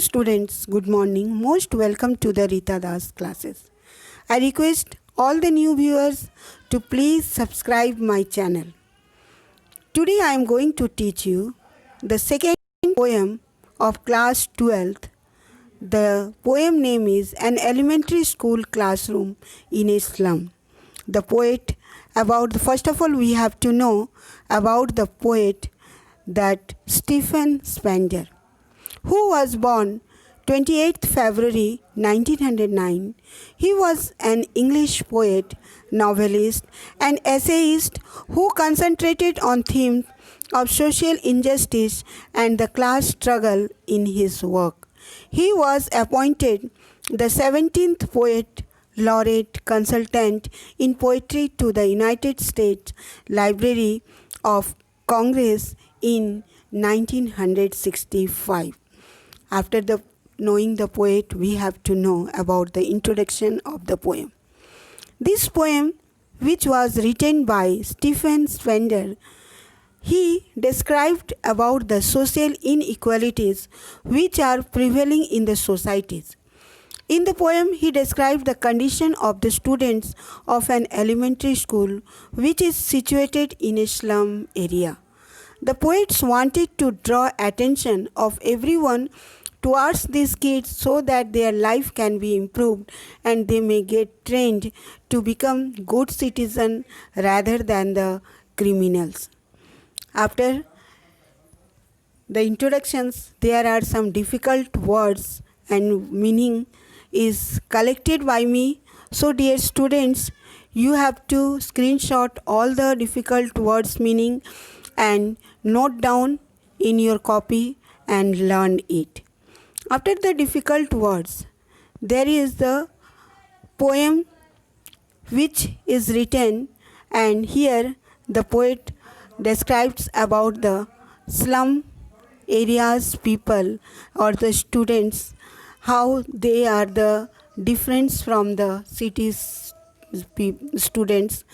students, good morning. Most welcome to the Rita Das classes. I request all the new viewers to please subscribe my channel. Today I am going to teach you the second poem of class 12th. The poem name is An Elementary School Classroom in a Slum. The poet first of all we have to know about the poet that Stephen Spender, who was born 28th February 1909. He was an English poet, novelist, and essayist who concentrated on themes of social injustice and the class struggle in his work. He was appointed the 17th Poet Laureate Consultant in Poetry to the United States Library of Congress in 1965. After knowing the poet, we have to know about the introduction of the poem. This poem, which was written by Stephen Spender, he described about the social inequalities which are prevailing in the societies. In the poem, he described the condition of the students of an elementary school which is situated in a slum area. The poets wanted to draw attention of everyone towards these kids so that their life can be improved and they may get trained to become good citizens rather than the criminals. After the introductions, there are some difficult words and meaning is collected by me. So dear students, you have to screenshot all the difficult words meaning and note down in your copy and learn it. After the difficult words, there is the poem which is written, and here the poet describes about the slum areas people or the students, how they are the difference from the cities students.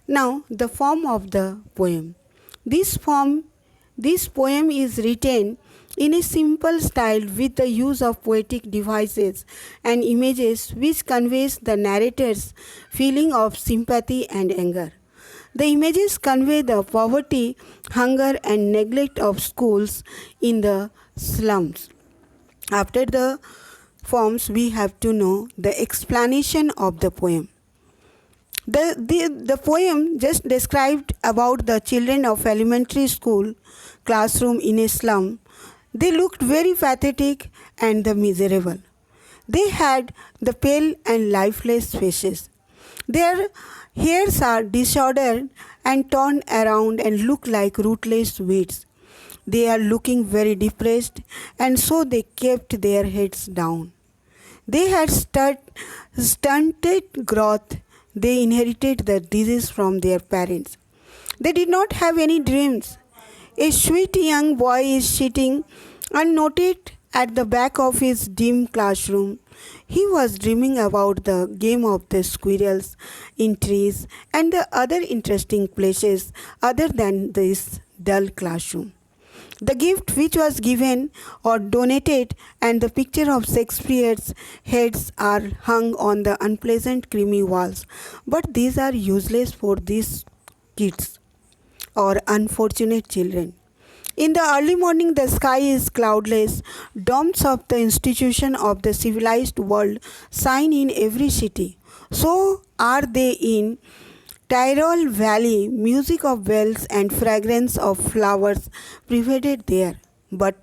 Now the form of the poem. This poem is written in a simple style with the use of poetic devices and images which conveys the narrator's feeling of sympathy and anger. The images convey the poverty, hunger and neglect of schools in the slums. After the forms, we have to know the explanation of the poem. The poem just described about the children of elementary school classroom in a slum. They looked very pathetic and miserable. They had the pale and lifeless faces. Their hairs are disordered and torn around and look like rootless weeds. They are looking very depressed, and so they kept their heads down. They had stunted growth. They inherited the disease from their parents. They did not have any dreams. A sweet young boy is sitting unnoted at the back of his dim classroom. He was dreaming about the game of the squirrels in trees and the other interesting places other than this dull classroom. The gift which was given or donated and the picture of Shakespeare's heads are hung on the unpleasant creamy walls. But these are useless for these kids or unfortunate children. In the early morning, the sky is cloudless. Domes of the institution of the civilized world shine in every city. So are they in Tyrol Valley. Music of bells and fragrance of flowers pervaded there. But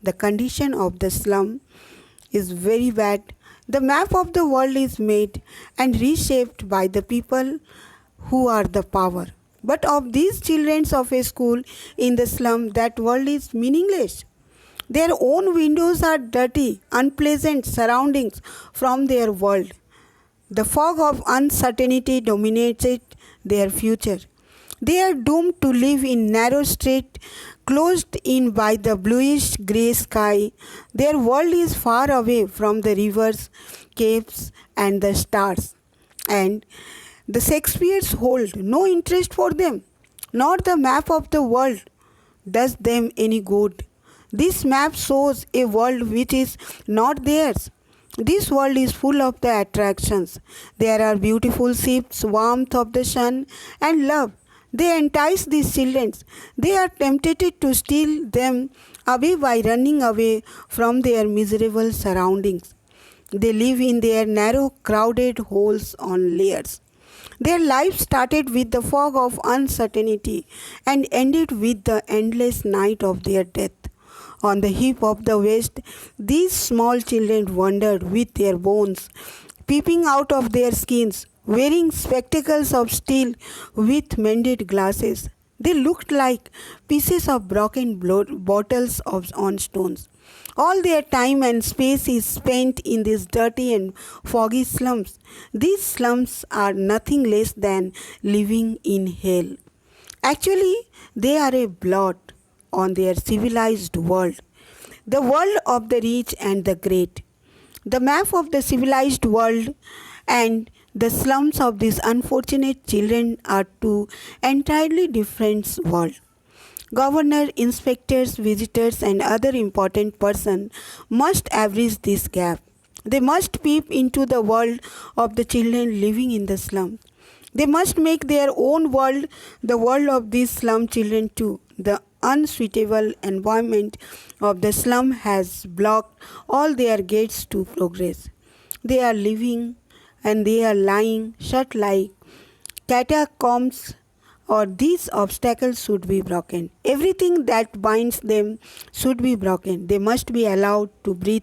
the condition of the slum is very bad. The map of the world is made and reshaped by the people who are the power. But of these children of a school in the slum, that world is meaningless. Their own windows are dirty, unpleasant surroundings from their world. The fog of uncertainty dominated their future. They are doomed to live in narrow streets, closed in by the bluish grey sky. Their world is far away from the rivers, caves, and the stars. And the Shakespeares hold no interest for them, nor the map of the world does them any good. This map shows a world which is not theirs. This world is full of the attractions. There are beautiful ships, warmth of the sun, and love. They entice these children. They are tempted to steal them away by running away from their miserable surroundings. They live in their narrow, crowded holes on layers. Their life started with the fog of uncertainty and ended with the endless night of their death. On the hip of the west, these small children wandered with their bones peeping out of their skins, wearing spectacles of steel with mended glasses. They looked like pieces of broken bottles on stones. All their time and space is spent in these dirty and foggy slums. These slums are nothing less than living in hell. Actually, they are a blot on their civilized world, the world of the rich and the great. The map of the civilized world and the slums of these unfortunate children are two entirely different worlds. Governor, inspectors, visitors, and other important persons must average this gap. They must peep into the world of the children living in the slums. They must make their own world the world of these slum children too. The unsuitable environment of the slum has blocked all their gates to progress. They are living and they are lying shut like catacombs, or these obstacles should be broken. Everything that binds them should be broken. They must be allowed to breathe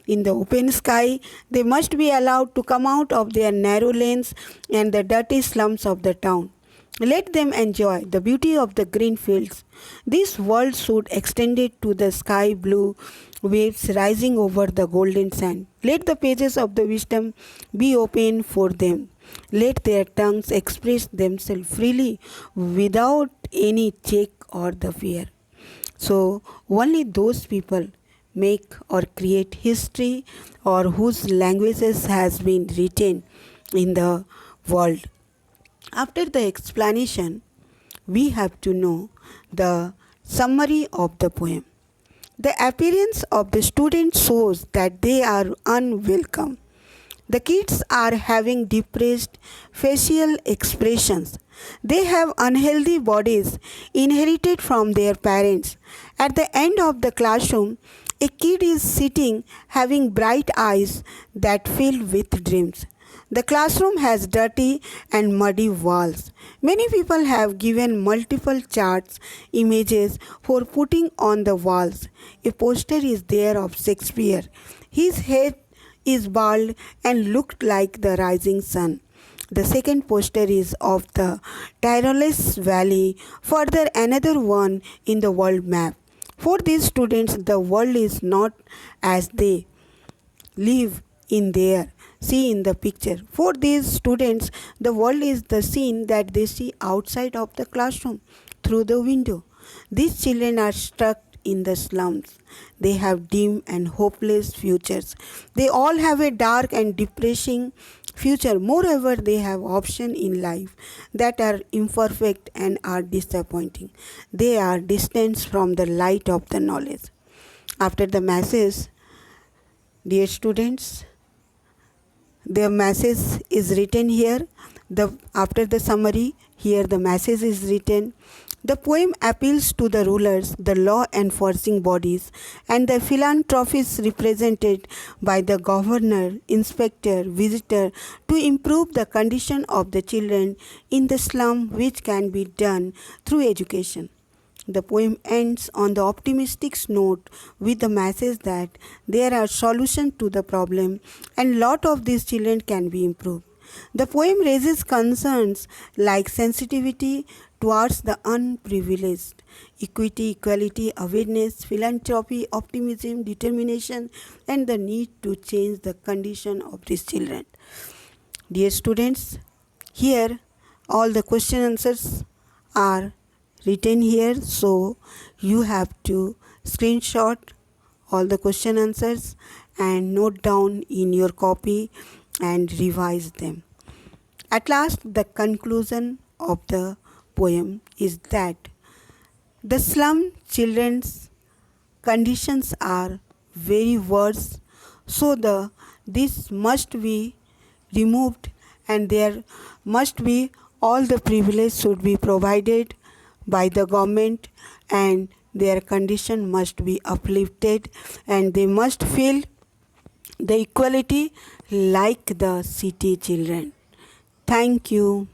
in the open sky. They must be allowed to come out of their narrow lanes and the dirty slums of the town. Let them enjoy the beauty of the green fields. This world should extend it to the sky blue waves rising over the golden sand. Let the pages of the wisdom be open for them. Let their tongues express themselves freely without any check or the fear. So only those people make or create history or whose languages has been written in the world. After the explanation, we have to know the summary of the poem. The appearance of the students shows that they are unwelcome. The kids are having depressed facial expressions. They have unhealthy bodies inherited from their parents. At the end of the classroom, a kid is sitting having bright eyes that fill with dreams. The classroom has dirty and muddy walls. Many people have given multiple charts, images for putting on the walls. A poster is there of Shakespeare. His head is bald and looked like the rising sun. The second poster is of the Tyrolese Valley, further another one in the world map. For these students, the world is not as they live in there. See in the picture. For these students, the world is the scene that they see outside of the classroom through the window. These children are stuck in the slums. They have dim and hopeless futures. They all have a dark and depressing future. Moreover, they have options in life that are imperfect and are disappointing. They are distanced from the light of the knowledge. After the message, dear students, the message is written here. After the summary, here the message is written. The poem appeals to the rulers, the law enforcing bodies, and the philanthropists represented by the governor, inspector, visitor to improve the condition of the children in the slum, which can be done through education. The poem ends on the optimistic note with the message that there are solutions to the problem and lot of these children can be improved. The poem raises concerns like sensitivity towards the unprivileged, equity, equality, awareness, philanthropy, optimism, determination, and the need to change the condition of these children. Dear students, here all the question answers are written here, so you have to screenshot all the question answers and note down in your copy and revise them. At last, the conclusion of the poem is that the slum children conditions are very worse, so this must be removed, and there must be all the privilege should be provided by the government, and their condition must be uplifted, and they must feel the equality like the city children. Thank you.